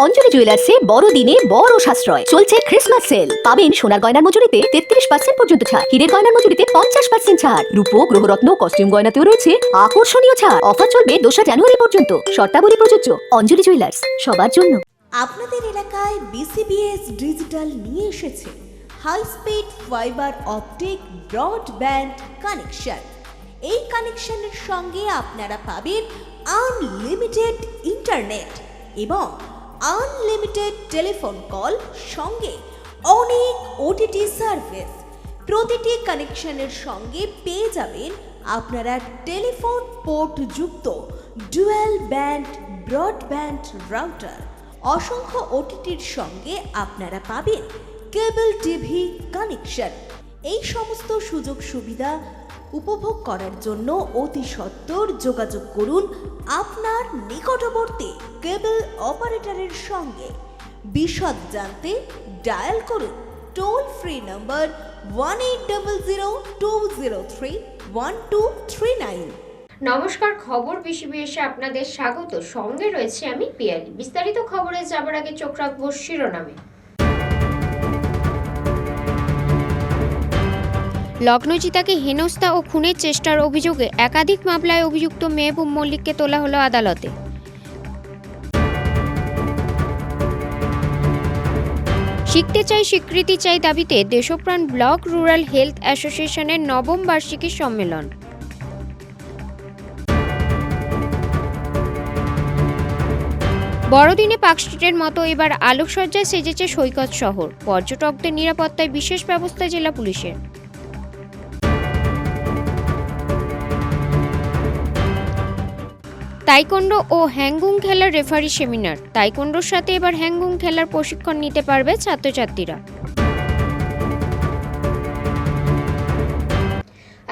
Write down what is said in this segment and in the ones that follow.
অঞ্জলি জুয়েলার্সে বড়দিনে বড় সাশ্রয় চলছে ক্রিসমাস সেল। পাবেন সোনার গয়নার মজুরিতে 33% পর্যন্ত ছাড়, হীরের গয়নার মজুরিতে 50% ছাড়, রূপো গ্রহরত্ন কস্টিউম গয়নাতেও রয়েছে আকর্ষণীয় ছাড়। অফার চলবে 2 জানুয়ারি পর্যন্ত। শর্তাবলী প্রযোজ্য। অঞ্জলি জুয়েলার্স, সবার জন্য। আপনাদের এলাকায় বিসিবিএস ডিজিটাল নিয়ে এসেছে high speed fibre optic broadband connection. এই কানেকশনের সঙ্গে আপনারা পাবেন আনলিমিটেড ইন্টারনেট এবং আনলিমিটেড টেলিফোন কল, সঙ্গে অনেক ওটিটি সার্ভিস। প্রতিটি কানেকশনের সঙ্গে পেয়ে যাবেন আপনারা টেলিফোন পোর্ট যুক্ত ডুয়াল ব্যান্ড ব্রডব্যান্ড রাউটার। অসংখ্য ওটিটির সঙ্গে আপনারা পাবেন কেবল টিভি কানেকশন। এই সমস্ত সুযোগ সুবিধা উপভোগ করার জন্য অতি সত্বর যোগাযোগ করুন আপনার নিকটবর্তী কেবল অপারেটরের সঙ্গে। বিশদ জানতে ডায়াল করুন টোল ফ্রি নম্বর 1800203139। নমস্কার, খবর বিসিবিএসে আপনাদের স্বাগত। সঙ্গে রয়েছে আমি পিয়ালি। বিস্তারিত খবরে যাবার আগে চোখ রাখবো শিরোনামে। লগ্নজিতাকে হেনস্থা ও খুনের চেষ্টার অভিযোগে একাধিক মামলায় অভিযুক্ত মেহবুব মল্লিককে তোলা হলো আদালতে। শিখতে চাই স্বীকৃতি চাই দাবিতে দেশপ্রাণ ব্লক রুরাল হেলথ অ্যাসোসিয়েশনের নবম বার্ষিকী সম্মেলন। বড়দিনে পার্কস্ট্রিটের মতো এবার আলোকসজ্জায় সেজেছে সৈকত শহর। পর্যটকদের নিরাপত্তায় বিশেষ ব্যবস্থা জেলা পুলিশের। তাইকোন্ডো ও হ্যাঙ্গুং খেলার রেফারি সেমিনার। তাইকোন্ডোর সাথে এবার হ্যাঙ্গুং খেলার প্রশিক্ষণ নিতে পারবে ছাত্রছাত্রীরা।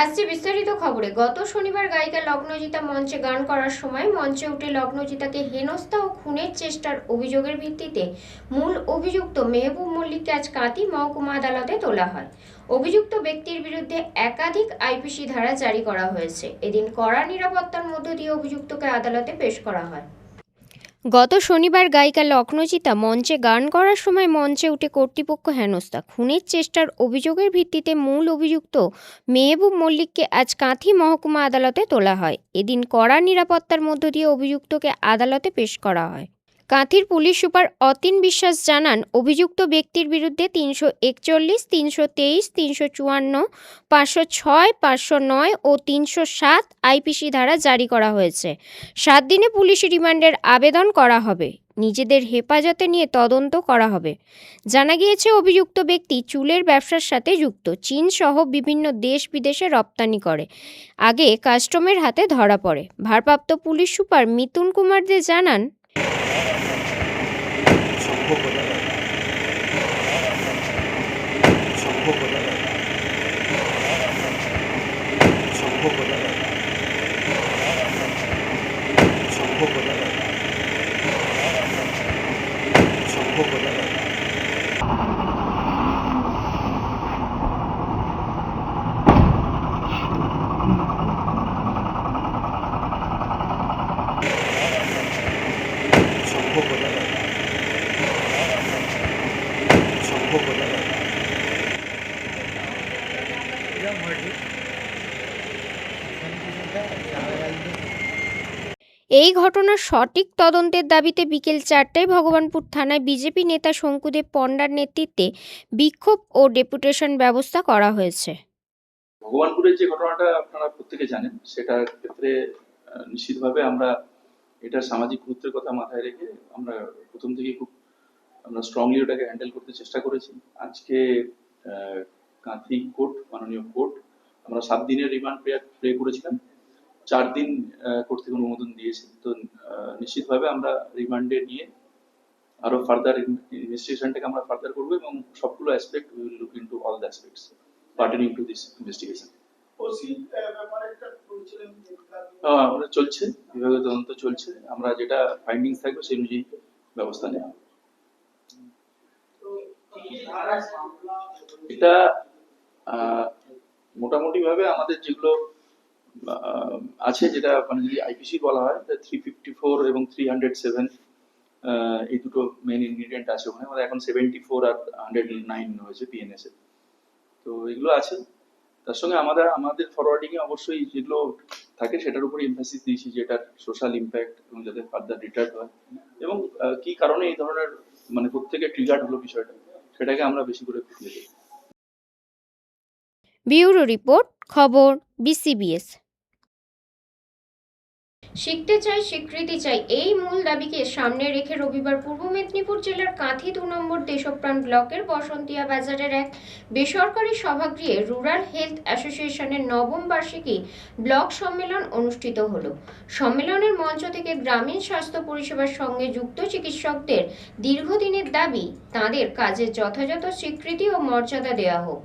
আসছে বিস্তারিত খবরে। গত শনিবার গায়িকা লগ্নজিতা মঞ্চে গান করার সময় মঞ্চে উঠে লগ্নজিতাকে হেনস্থা ও খুনের চেষ্টার অভিযোগের ভিত্তিতে মূল অভিযুক্ত মেহবুব মল্লিককে আজ কাঁথি মহকুমা আদালতে তোলা হয়। অভিযুক্ত ব্যক্তির বিরুদ্ধে একাধিক আইপিসি ধারা জারি করা হয়েছে। এদিন কড়া নিরাপত্তার মধ্য দিয়ে অভিযুক্তকে আদালতে পেশ করা হয়। গত শনিবার গায়িকা লগ্নজিতা মঞ্চে গান করার সময় মঞ্চে উঠে কর্তৃপক্ষ হেনস্থা খুনের চেষ্টার অভিযোগের ভিত্তিতে মূল অভিযুক্ত মেহবুব মল্লিককে আজ কাঁথি মহকুমা আদালতে তোলা হয়। এদিন কড়া নিরাপত্তার মধ্য দিয়ে অভিযুক্তকে আদালতে পেশ করা হয়। কাঁথির পুলিশ সুপার অতীন বিশ্বাস জানান, অভিযুক্ত ব্যক্তির বিরুদ্ধে 341, 323, 354, 506, 509 ও 307 আইপিসি ধারা জারি করা হয়েছে। 7 দিনে পুলিশি রিমান্ডের আবেদন করা হবে। নিজেদের হেফাজতে নিয়ে তদন্ত করা হবে। জানা গিয়েছে, অভিযুক্ত ব্যক্তি চুলের ব্যবসার সাথে যুক্ত। চীন সহ বিভিন্ন দেশ বিদেশে রপ্তানি করে। আগে কাস্টমের হাতে ধরা পড়ে। ভারপ্রাপ্ত পুলিশ সুপার মিতুন কুমার দে জানান, এই ঘটনার সঠিক তদন্তের দাবিতে বিকেল 4টায় ভগবানপুর থানায় বিজেপি নেতা শঙ্কুদেব পণ্ডার নেতৃত্বে বিক্ষোভ ও ডেপুটেশন ব্যবস্থা করা হয়েছে। ভগবানপুরের যে ঘটনাটা আপনারা প্রত্যেকে জানেন, সেটার ক্ষেত্রে নিশ্চিতভাবে আমরা এটা সামাজিক গুরুত্বের কথা মাথায় রেখে আমরা প্রথম থেকেই আমরা স্ট্রংলি ওটাকে হ্যান্ডেল করতে চেষ্টা করেছি। আজকে কাঁথি কোর্ট, মাননীয় কোর্ট, আমরা 7 দিনের রিমান্ড প্রে করেছিলাম। 4 দিন কোর্ট থেকে অনুমোদন দিয়েছে। তো নিশ্চিতভাবে আমরা রিমান্ডে নিয়ে আরো ফার্দার ইনভেস্টিগেশনটাকে আমরা ফার্দার করবো এবং সবগুলো aspect we will look into all the aspects pertaining to this investigation. ওটা চলছে, বিভাগীয় তদন্ত চলছে। আমরা যেটা ফাইন্ডিংস থাকবে সেই অনুযায়ী ব্যবস্থা নেওয়া। এটা মোটামুটি ভাবে আমাদের যেগুলো আছে, যেটা মানে যদি আইপিসি বলা হয় 354 এবং 307 এই দুটো মেন ইনগ্রিডিয়েন্ট আছে ওখানে। আমাদের এখন 74 আর 109 হয়েছে পিএনএস এ। তো এগুলো আছে। তার সঙ্গে আমাদের ফরওয়ার্ডিং এ অবশ্যই যেগুলো থাকে সেটার উপর এমফাসিস দিয়েছি, যেটার সোশ্যাল ইম্প্যাক্ট এবং যাতে ফার্দার রিটার্ড হয়, এবং কি কারণে এই ধরনের মানে প্রত্যেকে ট্রিগার্ড হলো বিষয়টা, সেটাকে আমরা বেশি করে খুঁজে দেখি। ব্যুরো রিপোর্ট, খবর বিসিবিএস। শিখতে চাই, স্বীকৃতি চাই, এই মূল দাবিকে সামনে রেখে রবিবার পূর্ব মেদিনীপুর জেলার কাঁথি 2 নম্বর দেশপ্রাণ ব্লকের বসন্তিয়া বাজারের এক বেসরকারি সভাগৃহে রুরাল হেলথ অ্যাসোসিয়েশনের নবম বার্ষিকী ব্লক সম্মেলন অনুষ্ঠিত হলো। সম্মেলনের মঞ্চ থেকে গ্রামীণ স্বাস্থ্য পরিষেবার সঙ্গে যুক্ত চিকিৎসকদের দীর্ঘদিনের দাবি তাঁদের কাজের যথাযথ স্বীকৃতি ও মর্যাদা দেওয়া হোক।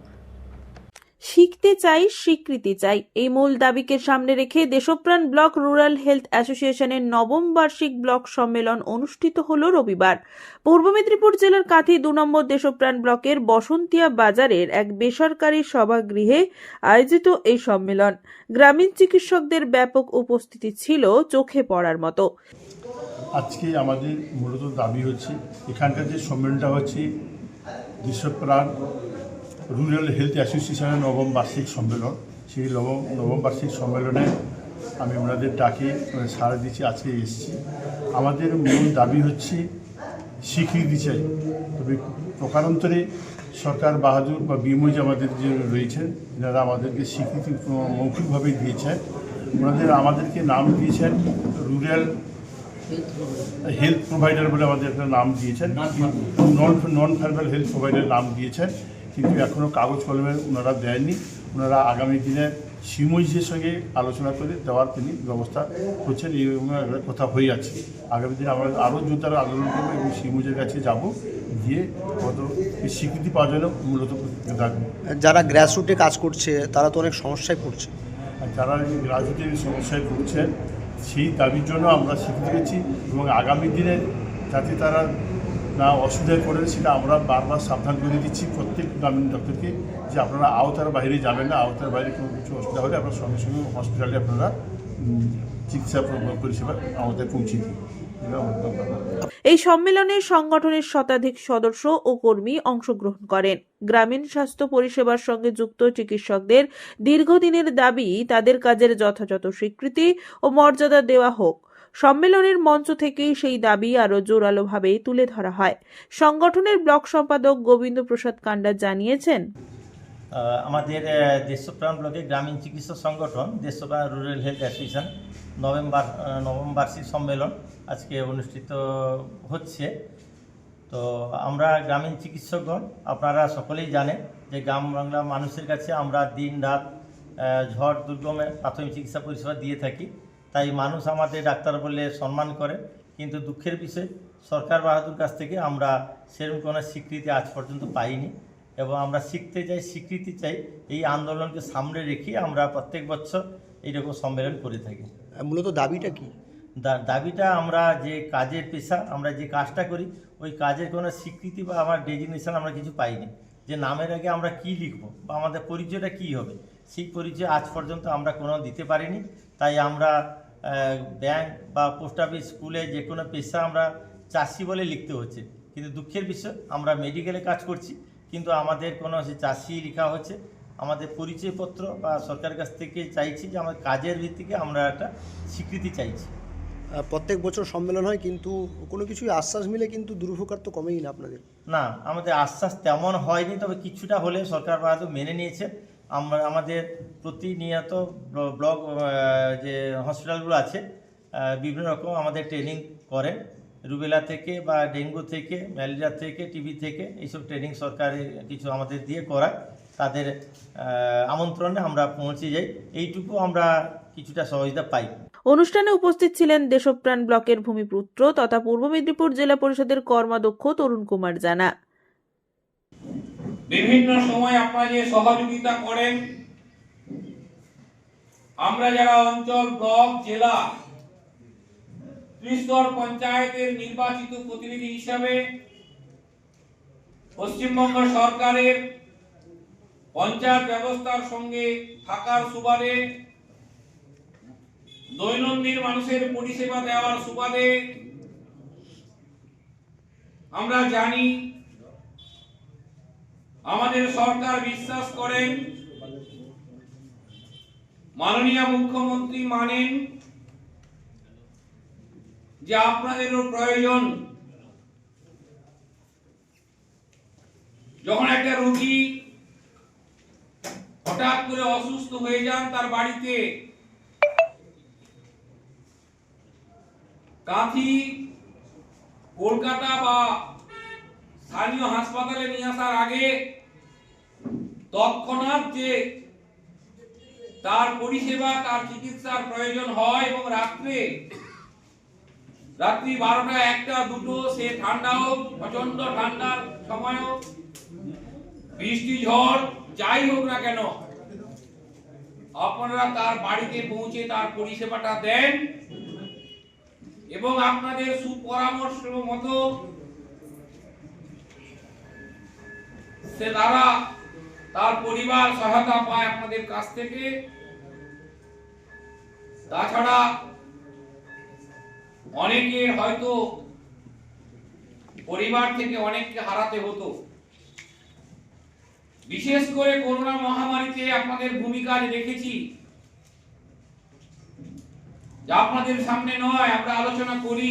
শিখতে চাই, স্বীকৃতি চাই, এই মূল দাবিকে সামনে রেখে দেশপ্রাণ ব্লক রুরাল হেলথ অ্যাসোসিয়েশনের নবম বার্ষিক ব্লক সম্মেলন অনুষ্ঠিত হলো রবিবার পূর্ব মেদিনীপুর জেলার কাঁথি 2 নম্বর দেশপ্রাণ ব্লকের বসন্তিয়া বাজারের এক বেসরকারি সভাগৃহে আয়োজিত এই সম্মেলন। গ্রামীণ চিকিৎসকদের ব্যাপক উপস্থিতি ছিল চোখে পড়ার মতো। আজকে আমাদের মূলত দাবি হচ্ছে, এখানকার যে সম্মেলনটা হচ্ছে দেশপ্রাণ রুরাল হেলথ অ্যাসোসিয়েশনের নবম বার্ষিক সম্মেলন, সেই নবম বার্ষিক সম্মেলনে আমি ওনাদের ডাকে সাড়া দিচ্ছি, আজকে এসেছি। আমাদের মূল দাবি হচ্ছে স্বীকৃতি চাই। তবে প্রকারান্তরে সরকার বাহাদুর বা বিমোজ আমাদের যে রয়েছেন, এনারা আমাদেরকে স্বীকৃতি মৌখিকভাবে দিয়েছেন। ওনাদের আমাদেরকে নাম দিয়েছেন রুরাল হেলথ প্রোভাইডার বলে আমাদের একটা নাম দিয়েছেন, নন ফার্মাল হেলথ প্রোভাইডার নাম দিয়েছেন, কিন্তু এখনও কাগজ কলমে ওনারা দেননি। ওনারা আগামী দিনে সিমোইজের সঙ্গে আলোচনা করে দেওয়ার তিনি ব্যবস্থা করছেন, এই কথা হয়ে আছে। আগামী দিনে আমরা আরও জোরদার আন্দোলন করবো এবং সিমোইজের কাছে যাব, গিয়ে কত স্বীকৃতি পাওয়ার জন্য মূলত থাকবে। যারা গ্রাসরুটে কাজ করছে তারা তো অনেক সমস্যায় পড়ছে। আর যারা রাজনীতির সমস্যায় পড়ছেন সেই দাবির জন্য আমরা স্বীকৃতি পেয়েছি, এবং আগামী দিনে যাতে তারা না অসুবিধায় পড়েন সেটা আমরা বারবার সাবধান করে দিচ্ছি প্রত্যেক গ্রামীণ ডক্টরকে, যে আপনারা আওতার বাইরে যাবেন না, আওতার বাইরে কোনো কিছু অসুবিধা হলে আপনার সঙ্গে সঙ্গে হসপিটালে আপনারা চিকিৎসা পরিষেবা আমাদের পৌঁছে দিন। এই সম্মেলনে সংগঠনের শতাধিক সদস্য ও কর্মী অংশগ্রহণ করেন। গ্রামীণ স্বাস্থ্য পরিষেবার সঙ্গে যুক্ত চিকিৎসকদের দীর্ঘদিনের দাবি তাদের কাজের যথাযথ স্বীকৃতি ও মর্যাদা দেওয়া হোক। সম্মেলনের মঞ্চ থেকেই সেই দাবি আরো জোরালোভাবে তুলে ধরা হয়। সংগঠনের ব্লক সম্পাদক গোবিন্দ প্রসাদ কান্ডা জানিয়েছেন, আমাদের দেশপ্রাণ ব্লকের গ্রামীণ চিকিৎসক সংগঠন দেশপ্রাণ রুরাল হেলথ অ্যাসোসিয়েশন নবম বার্ষিক সম্মেলন আজকে অনুষ্ঠিত হচ্ছে। তো আমরা গ্রামীণ চিকিৎসকগণ, আপনারা সকলেই জানেন যে গ্রাম বাংলা মানুষের কাছে আমরা দিন রাত ঝড় দুর্গমে প্রাথমিক চিকিৎসা পরিষেবা দিয়ে থাকি। তাই মানুষ আমাদের ডাক্তার বলে সম্মান করে, কিন্তু দুঃখের বিষয় সরকার বাহাদুর কাছ থেকে আমরা সেরকম কোনো স্বীকৃতি আজ পর্যন্ত পাইনি, এবং আমরা শিখতে চাই, স্বীকৃতি চাই, এই আন্দোলনকে সামনে রেখে আমরা প্রত্যেক বছর এইরকম সম্মেলন করে থাকি। মূলত দাবিটা কি? দাবিটা আমরা যে কাজের পেশা, আমরা যে কাজটা করি ওই কাজের কোনো স্বীকৃতি বা আমার ডেজিগনেশন আমরা কিছু পাইনি, যে নামের আগে আমরা কি লিখবো বা আমাদের পরিচয়টা কি হবে, সেই পরিচয় আজ পর্যন্ত আমরা কোনো দিতে পারিনি। তাই আমরা ব্যাংক বা পোস্ট অফিস, স্কুলে যে কোনো পেশা আমরা চাষি বলে লিখতে হচ্ছে, কিন্তু দুঃখের বিষয় আমরা মেডিকেলে কাজ করছি, কিন্তু আমাদের কোনো সে চাষি লেখা হচ্ছে। আমাদের পরিচয়পত্র বা সরকারের কাছ থেকে চাইছি যে আমাদের কাজের ভিত্তিতে আমরা একটা স্বীকৃতি চাইছি। প্রত্যেক বছর সম্মেলন হয়, কিন্তু কোনো কিছুই আশ্বাস মিলে কিন্তু দুর্ভোগ তো কমেই না আপনাদের। না, আমাদের আশ্বাস তেমন হয়নি, তবে কিছুটা হলে সরকার বাহাদুর মেনে নিয়েছে। আমরা আমাদের প্রতিনিয়ত ব্লক যে হসপিটালগুলো আছে বিভিন্ন রকম আমাদের ট্রেনিং করে, রুবেলা থেকে বা ডেঙ্গু থেকে, ম্যালেরিয়া থেকে, টিবি থেকে, এইসব ট্রেনিং সরকারের কিছু আমাদের দিয়ে করায়। তাদের আমন্ত্রণে আমরা পৌঁছে যাই, এইটুকু আমরা কিছুটা সহযোগিতা পাই। অনুষ্ঠানে উপস্থিত ছিলেন দেশপ্রাণ ব্লকের ভূমিপুত্র তথা পূর্ব মেদিনীপুর জেলা পরিষদের কর্মাধ্যক্ষ তরুণ কুমার জানা। বিভিন্ন সময় আপনারা যে সহযোগিতা করেন, আমরা যারা অঞ্চল, ব্লক, জেলা, ত্রিস্তর পঞ্চায়েতের নির্বাচিত প্রতিনিধি হিসাবে পশ্চিমবঙ্গ সরকারের পঞ্চায়েত ব্যবস্থার সঙ্গে থাকার সুবাদে, দৈনন্দিন মানুষের পরিষেবা দেওয়ার সুবাদে আমরা জানি আমাদের সরকার বিশ্বাস করেন, মাননীয় মুখ্যমন্ত্রী মানেন যে আপনাদেরও প্রয়োজন। যখন একটা রোগী হঠাৎ করে অসুস্থ হয়ে যান তার বাড়িতে, কাঁথি কলকাতা বা স্থানীয় হাসপাতালে নিয়ে আসার আগে তৎক্ষণাৎ যে তার পরিষেবা, তার চিকিৎসার প্রয়োজন হয় এবং রাত্রি 12টা, 1টা, 2টো, সে ঠান্ডা হোক, প্রচন্ড ঠান্ডার সময় হোক, বৃষ্টি ঝড় যাই হোক না কেন, আপনারা তার বাড়িতে পৌঁছে তার পরিষেবাটা দেন এবং আপনাদের সুপরামর্শ মতো সে দ্বারা তার পরিবার সহায়তা পায় আপনাদের কাছ থেকে। তাছাড়া অনেকের হয়তো পরিবার থেকে অনেককে হারাতে হতো। বিশেষ করে করোনা মহামারীতে আপনাদের ভূমিকা দেখেছি, যা আপনাদের সামনে নয় আমরা আলোচনা করি।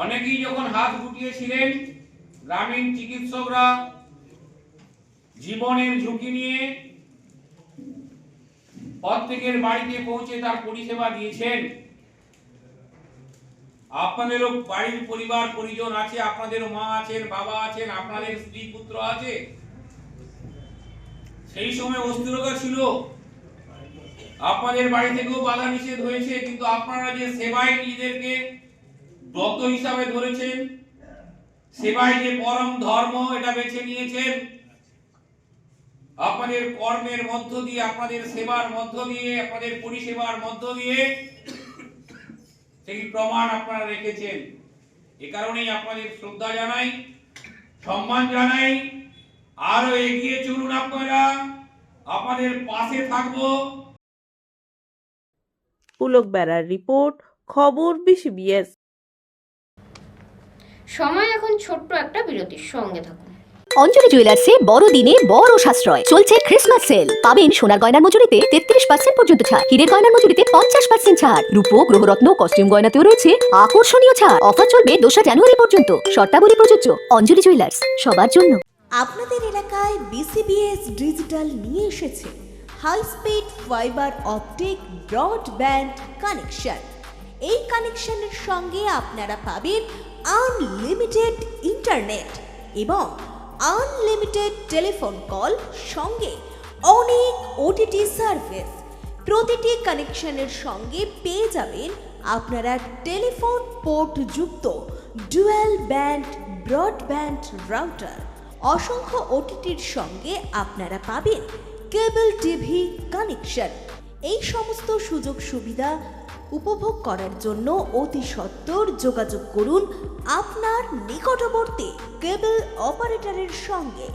অনেকেই যখন হাত গুটিয়েছিলেন, গ্রামীণ চিকিৎসকরা জীবনের ঝুঁকি নিয়ে প্রত্যেকের বাড়িতে পৌঁছে তার পরিষেবা দিয়েছেন। আপনাদেরও বাড়ির পরিবার পরিজন আছে, আপনাদেরও মা আছেন, বাবা আছেন, আপনাদের স্ত্রী পুত্র আছে। সেই সময় অস্থিরতা ছিল, আপনাদের বাড়ি থেকেও বাধা নিষেধ হয়েছে, কিন্তু আপনারা যে সেবায় নিজেদেরকে ব্রত হিসাবে ধরেছেন, সেবায় যে পরম ধর্ম এটা বেছে নিয়েছেন, আপনাদের কর্মের মধ্য দিয়ে, আপনাদের সেবার মধ্য দিয়ে, আপনাদের পরিষেবার মধ্য দিয়ে সেই প্রমাণ আপনারা রেখেছেন। এ কারণেই আপনাদের শ্রদ্ধা জানাই, সম্মান জানাই। আরো এগিয়ে চলুন আপনারা, আপনাদের পাশে থাকবো। পুলক বেড়ার রিপোর্ট, খবর BCBS। সময় এখন ছোট্ট একটা বিরতির, সঙ্গে থাকুন। অঞ্জলি জুয়েলার্সে বড়দিনে বড় সাশ্রয় চলছে ক্রিসমাস সেল। পাবেন সোনার গয়নার মজুরিতে 33% পর্যন্ত ছাড়, হীরের গয়নার মজুরিতে 50% ছাড়, রূপো গ্রহরত্ন কস্টিউম গয়নাতেও রয়েছে আকর্ষণীয় ছাড়। অফার চলবে 2 জানুয়ারি পর্যন্ত। শর্তাবলী প্রযোজ্য। অঞ্জলি জুয়েলার্স, সবার জন্য। আপনাদের এলাকায় BCBS ডিজিটাল নিয়ে এসেছে high speed fibre optic broadband connection. এই কানেকশনের সঙ্গে আপনারা পাবেন আনলিমিটেড ইন্টারনেট এবং আনলিমিটেড টেলিফোন কল, সঙ্গে অনেক OTT সার্ভিস। প্রতিটি কানেকশনের সঙ্গে পেয়ে যাবেন আপনারা টেলিফোন পোর্ট যুক্ত ডুয়াল ব্যান্ড ব্রডব্যান্ড রাউটার। অসংখ্য OTTর সঙ্গে আপনারা পাবেন কেবল টিভি কানেকশন। এই সমস্ত সুযোগ সুবিধা উপভোগ করার জন্য অতি সত্বর যোগাযোগ করুন আপনার নিকটবর্তী কেবল অপারেটরের সঙ্গে।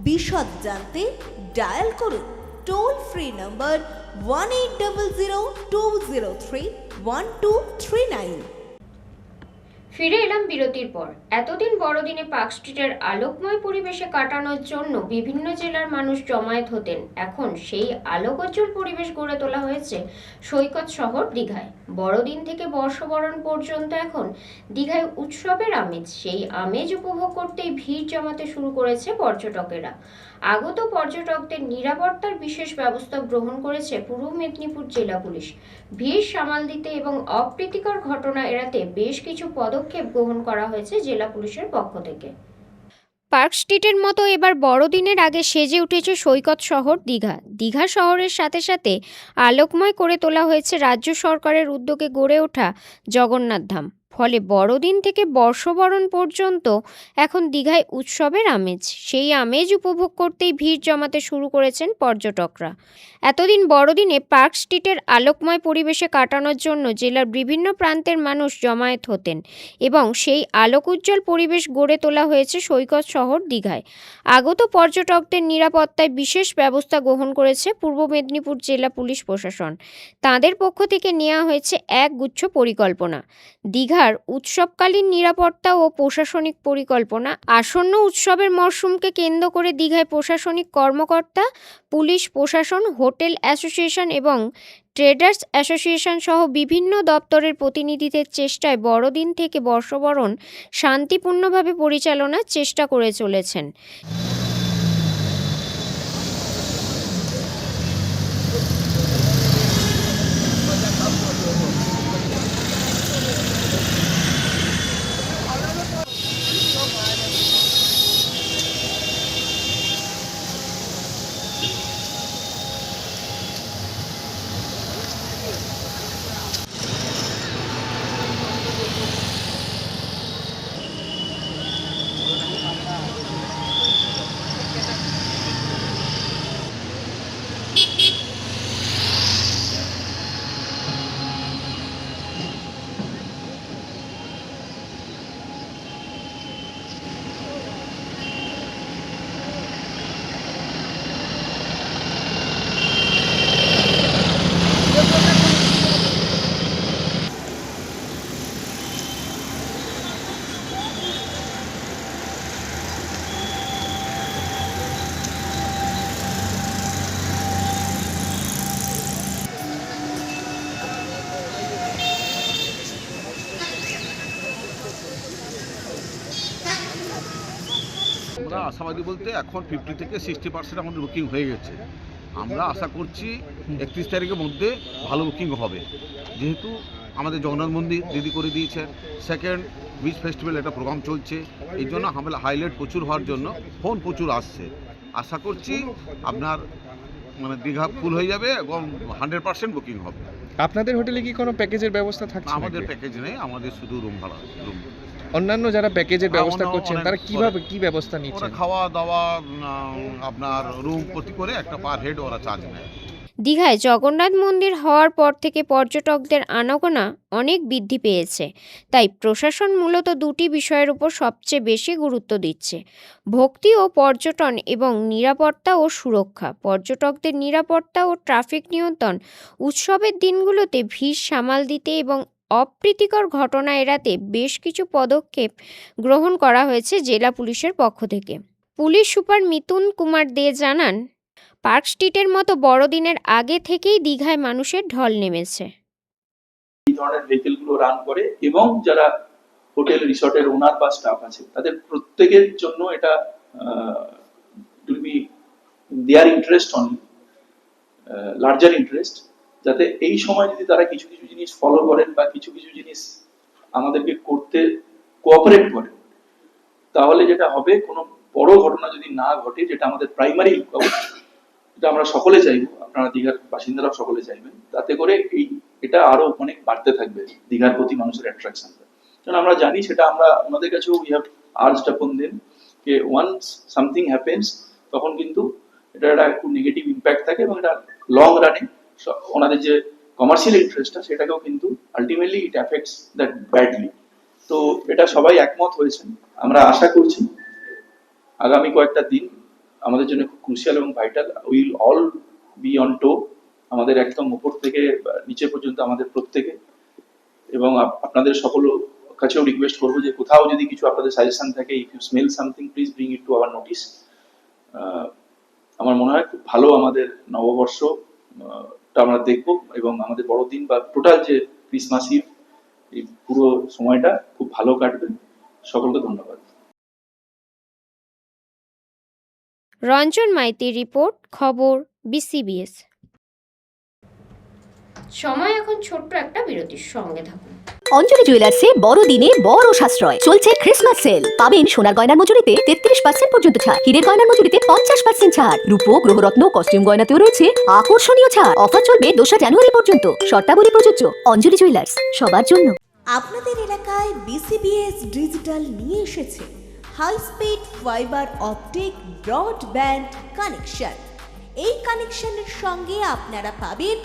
বিশদ জানতে ডায়াল করুন টোল ফ্রি নম্বর 1800203139। ফিরে এলাম বিরতির পর। এতদিন বড়দিনে পার্ক স্ট্রিটের আলোকময় পরিবেশে কাটানোর জন্য বিভিন্ন জেলার মানুষ জমায়েত হতেন। এখন সেই আলোকোজ্জ্বল পরিবেশ গড়ে তোলা হয়েছে সৈকত শহর দীঘায়। বড়দিন থেকে বর্ষবরণ পর্যন্ত এখন দীঘায় উৎসবের আমেজ। সেই আমেজ উপভোগ করতেই ভিড় জমাতে শুরু করেছে পর্যটকেরা। আগত পর্যটকদের নিরাপত্তার বিশেষ ব্যবস্থা গ্রহণ করেছে পূর্ব মেদিনীপুর জেলা পুলিশ। ভিড় সামাল দিতে এবং অপ্রীতিকর ঘটনা এড়াতে বেশ কিছু পদক্ষেপ গ্রহণ করা হয়েছে জেলা পুলিশের পক্ষ থেকে। পার্ক স্ট্রিটের মতো এবার বড়দিনের আগে সেজে উঠেছে সৈকত শহর দীঘা। দীঘা শহরের সাথে সাথে আলোকময় করে তোলা হয়েছে রাজ্য সরকারের উদ্যোগে গড়ে ওঠা জগন্নাথ ধাম। ফলে বড়দিন থেকে বর্ষবরণ পর্যন্ত এখন দীঘায় উৎসবের আমেজ। সেই আমেজ উপভোগ করতেই ভিড় জমাতে শুরু করেছেন পর্যটকরা। এতদিন বড়দিনে পার্ক স্ট্রিটের আলোকময় পরিবেশে কাটানোর জন্য জেলার বিভিন্ন প্রান্তের মানুষ জমায়েত হতেন এবং সেই আলোক উজ্জ্বল পরিবেশ গড়ে তোলা হয়েছে সৈকত শহর দীঘায়। আগত পর্যটকদের নিরাপত্তায় বিশেষ ব্যবস্থা গ্রহণ করেছে পূর্ব মেদিনীপুর জেলা পুলিশ প্রশাসন। তাদের পক্ষ থেকে নেওয়া হয়েছে এক গুচ্ছ পরিকল্পনা। দীঘার দীঘার উৎসবকালীন নিরাপত্তা ও প্রশাসনিক পরিকল্পনা। আসন্ন উৎসবের মরশুমকে কেন্দ্র করে দীঘায় প্রশাসনিক কর্মকর্তা, পুলিশ প্রশাসন, হোটেল অ্যাসোসিয়েশন এবং ট্রেডার্স অ্যাসোসিয়েশন সহ বিভিন্ন দপ্তরের প্রতিনিধিদের চেষ্টায় বড়দিন থেকে বর্ষবরণ শান্তিপূর্ণভাবে পরিচালনার চেষ্টা করে চলেছেন। আমরা আশাবাদী বলতে এখন 50 থেকে 60% আমাদের বুকিং হয়ে গেছে। আমরা আশা করছি 31 তারিখের মধ্যে ভালো বুকিং হবে, যেহেতু আমাদের জগন্নাথ মন্দির রেডি করে দিয়েছে, সেকেন্ড বিচ ফেস্টিভ্যাল একটা প্রোগ্রাম চলছে, এই জন্য আমরা হাইলাইট প্রচুর হওয়ার জন্য ফোন প্রচুর আসছে। আশা করছি আপনার দীঘা ফুল হয়ে যাবে এবং 100% বুকিং হবে। আপনাদের হোটেলে কি কোনো প্যাকেজের ব্যবস্থা থাকছে? আমাদের প্যাকেজ নেই, আমাদের শুধু রুম ভাড়া। অন্যান্য যারা প্যাকেজের ব্যবস্থা করছেন তারা কিভাবে কি ব্যবস্থা নিচ্ছেন? খাওয়া দাওয়া আপনার রুম প্রতি করে একটা পার হেড ওরা চার্জ নেয়। দীঘায় জগন্নাথ মন্দির হওয়ার পর থেকে পর্যটকদের আনাগোনা অনেক বৃদ্ধি পেয়েছে, তাই প্রশাসন মূলত দুটি বিষয়ের উপর সবচেয়ে বেশি গুরুত্ব দিচ্ছে: ভক্তি ও পর্যটন এবং নিরাপত্তা ও সুরক্ষা। পর্যটকদের নিরাপত্তা ও ট্রাফিক নিয়ন্ত্রণ, উৎসবের দিনগুলোতে ভিড় সামাল দিতে এবং অপ্রীতিকর ঘটনা এড়াতে বেশ কিছু পদক্ষেপ গ্রহণ করা হয়েছে জেলা পুলিশের পক্ষ থেকে। পুলিশ সুপার মিথুন কুমার দে জানান, পার্ক স্ট্রিটের মতো বড়দিনের আগে থেকেই দীঘায় মানুষের ঢল নেমেছে। এই ধরনের ভেহিকেলগুলো রান করে এবং যারা হোটেল রিসর্টের ওনার বা স্টাফ আছে তাদের প্রত্যেকের জন্য এটা will be their interest only, larger interest, যাতে এই সময় যদি তারা কিছু কিছু জিনিস ফলো করেন বা কিছু কিছু জিনিস আমাদেরকে করতে কোঅপারেট করেন, তাহলে যেটা হবে কোনো বড় ঘটনা যদি না ঘটে, যেটা আমাদের প্রাইমারি যেটা আমরা সকলে চাইবো, আপনারা দীঘার বাসিন্দারা সকলে চাইবেন, তাতে করে এটা আরো অনেক বাড়তে থাকবে দীঘার প্রতি মানুষের অ্যাট্রাকশনটা। কারণ আমরা জানি সেটা আমরা ওনাদের কাছেও উই হ্যাভ আর্জড আপন দেম যে ওয়ান্স সামথিং হ্যাপেন্স তখন কিন্তু এটা একটা একটু নেগেটিভ ইম্প্যাক্ট থাকে এবং এটা লং রানে ওনাদের যে কমার্শিয়াল ইন্টারেস্টটা সেটাকেও কিন্তু ultimately it affects that badly. তো এটা সবাই একমত হয়েছেন। আমরা আশা করছি আগামী কয়েকটা দিন আমাদের জন্য খুব ক্রুশিয়াল এবং vital. Will all be on toe, আমাদের একদম উপর থেকে নিচে পর্যন্ত আমাদের প্রত্যেকে, এবং আপনাদের সকল কাছেও রিকোয়েস্ট করবো যে কোথাও যদি কিছু আপনাদের সাজেশন থাকে, if you smell something please bring it to our notice. আমার মনে হয় খুব ভালো আমাদের নববর্ষটা আমরা দেখবো এবং আমাদের বড়দিন বা টোটাল যে ক্রিসমাস ইভ, এই পুরো সময়টা খুব ভালো কাটবে। সকলকে ধন্যবাদ। রঞ্জন মাইতির রিপোর্ট, খবর BCBS। সময় এখন ছোট্ট একটা বিরতির, সঙ্গে থাকুন। অঞ্জলি জুয়েলার্সে বড়দিনে বড় সাশ্রয় চলছে ক্রিসমাস সেল। পাবেন সোনার গয়নার মজুরিতে 33% পর্যন্ত ছাড়, হীরের গয়নার মজুরিতে 50% ছাড়, রূপো গ্রহরত্ন কস্টিউম গয়নাতেও রয়েছে আকর্ষণীয় ছাড়। অফার চলবে 2 জানুয়ারি পর্যন্ত। শর্তাবলী প্রযোজ্য। অঞ্জলি জুয়েলার্স, সবার জন্য। আপনাদের এলাকায় BCBS ডিজিটাল নিয়ে এসেছে high speed fibre optic broadband connection. এই কানেকশনের সঙ্গে আপনারা পাবেন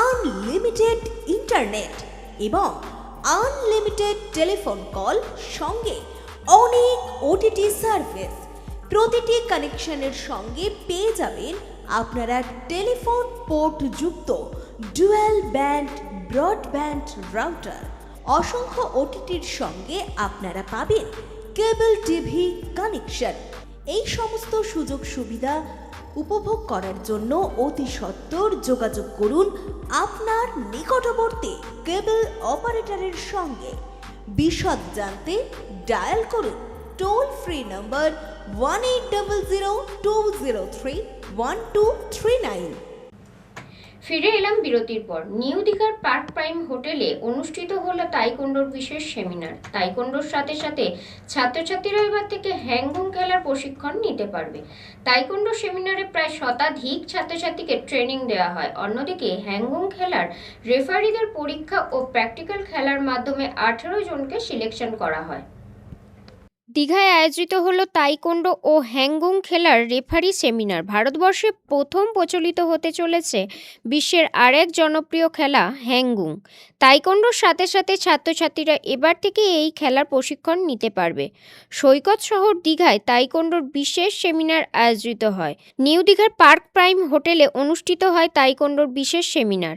আনলিমিটেড ইন্টারনেট এবং আনলিমিটেড টেলিফোন কল, সঙ্গে অনেক OTT সার্ভিস। প্রতিটি কানেকশনের সঙ্গে পেয়ে যাবেন আপনারা টেলিফোন পোর্ট যুক্ত ডুয়াল ব্যান্ড ব্রডব্যান্ড রাউটার, অসংখ্য ওটিটির সঙ্গে আপনারা পাবেন কেবল টিভি কানেকশন। এই সমস্ত সুযোগ সুবিধা উপভোগ করার জন্য অতি সত্বর যোগাযোগ করুন আপনার নিকটবর্তী কেবল অপারেটরের সঙ্গে। বিশদ জানতে ডায়াল করুন টোল ফ্রি নম্বর 1800-203-1239। ফিরে এলাম বিরতির পর। নিউ দীঘার পার্ক প্রাইম হোটেলে অনুষ্ঠিত হলো তাইকোন্ডোর বিশেষ সেমিনার। তাইকোন্ডোর সাথে সাথে ছাত্রছাত্রীরা এবার থেকে হ্যাংগুং খেলার প্রশিক্ষণ নিতে পারবে। তাইকোন্ডো সেমিনারে প্রায় শতাধিক ছাত্রছাত্রীকে ট্রেনিং দেওয়া হয়। অন্যদিকে হ্যাংগুং খেলার রেফারিদের পরীক্ষা ও প্র্যাকটিক্যাল খেলার মাধ্যমে 18 জনকে সিলেকশন করা হয়। দীঘায় আয়োজিত হলো তাইকোন্ডো ও হ্যাংগুং খেলার রেফারি সেমিনার। ভারতবর্ষে প্রথম প্রচলিত হতে চলেছে বিশ্বের আরেক জনপ্রিয় খেলা হ্যাংগুং। তাইকোন্ডোর সাথে সাথে ছাত্রছাত্রীরা এবার থেকে এই খেলার প্রশিক্ষণ নিতে পারবে। সৈকত শহর দীঘায় তাইকোন্ডোর বিশেষ সেমিনার আয়োজিত হয়। নিউ দীঘার পার্ক প্রাইম হোটেলে অনুষ্ঠিত হয় তাইকোন্ডোর বিশেষ সেমিনার।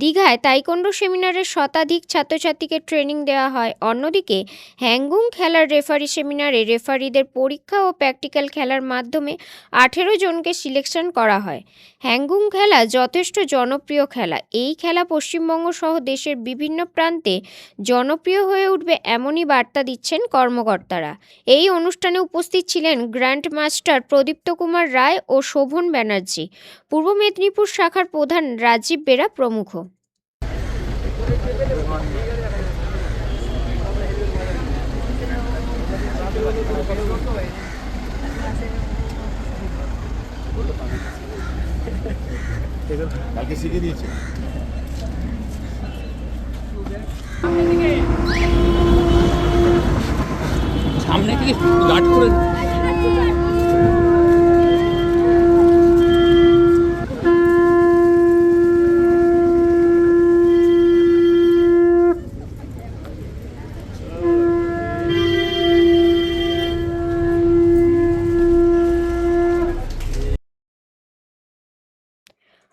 দীঘায় তাইকোন্ডো সেমিনারে শতাধিক ছাত্রছাত্রীকে ট্রেনিং দেওয়া হয়। অন্যদিকে হ্যাংগুং খেলার রেফারি সেমিনারে রেফারিদের পরীক্ষা ও প্র্যাকটিক্যাল খেলার মাধ্যমে 18 জনকে সিলেকশন করা হয়। হ্যাংগুং খেলা যথেষ্ট জনপ্রিয় খেলা। এই খেলা পশ্চিমবঙ্গ সহ দেশের বিভিন্ন প্রান্তে জনপ্রিয় হয়ে উঠবে এমনই বার্তা দিচ্ছেন কর্মকর্তারা। এই অনুষ্ঠানে উপস্থিত ছিলেন গ্র্যান্ড মাস্টার প্রদীপ্ত কুমার রায় ও শোভন ব্যানার্জি, পূর্ব মেদিনীপুর শাখার প্রধান রাজীব বেরা প্রমুখ। কালকে শিখে দিয়েছে। সামনে থেকে গার্ড করে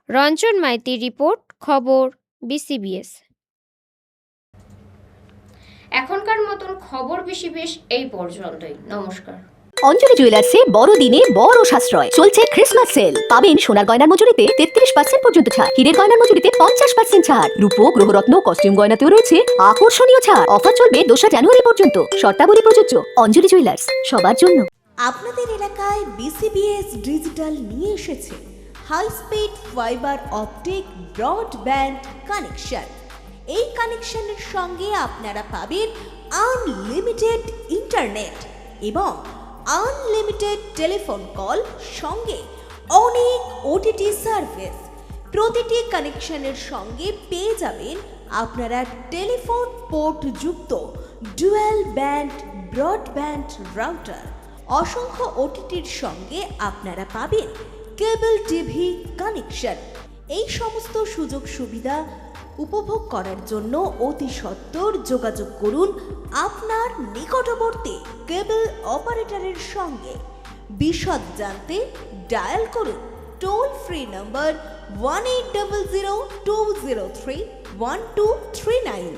রঞ্জন মাইতির রিপোর্ট, খবর বিসিবিএস। এখনকার মতন খবর বিসিবিএস এই পর্যন্তই। নমস্কার। অঞ্জলি জুয়েলার্সে বড়দিনে বড় সাশ্রয় চলছে ক্রিসমাস সেল। পাবেন সোনার গয়নার মজুরিতে 33% পর্যন্ত ছাড়, হীরের গয়নার মজুরিতে 50% ছাড়, রূপো গ্রহরত্ন কস্টিউম গয়নাতেও রয়েছে আকর্ষণীয় ছাড়। অফার চলবে 2 জানুয়ারি পর্যন্ত। শর্তাবলী প্রযোজ্য। অঞ্জলি জুয়েলার্স, সবার জন্য। আপনাদের এলাকায় বিসিবিএস ডিজিটাল নিয়ে এসেছে high speed fibre optic broadband connection. এই কানেকশনের সঙ্গে আপনারা পাবেন আনলিমিটেড ইন্টারনেট এবং আনলিমিটেড টেলিফোন কল, সঙ্গে অনেক ওটিটি সার্ভিস। প্রতিটি কানেকশনের সঙ্গে পেয়ে যাবেন আপনারা টেলিফোন পোর্ট যুক্ত ডুয়াল ব্যান্ড ব্রডব্যান্ড রাউটার। অসংখ্য ওটিটির সঙ্গে আপনারা পাবেন কেবল টিভি কানেকশন। এই সমস্ত সুযোগ সুবিধা উপভোগ করার জন্য অতি সত্বর যোগাযোগ করুন আপনার নিকটবর্তী কেবল অপারেটরের সঙ্গে। বিশদ জানতে ডায়াল করুন টোল ফ্রি নম্বর 1800-203-1239।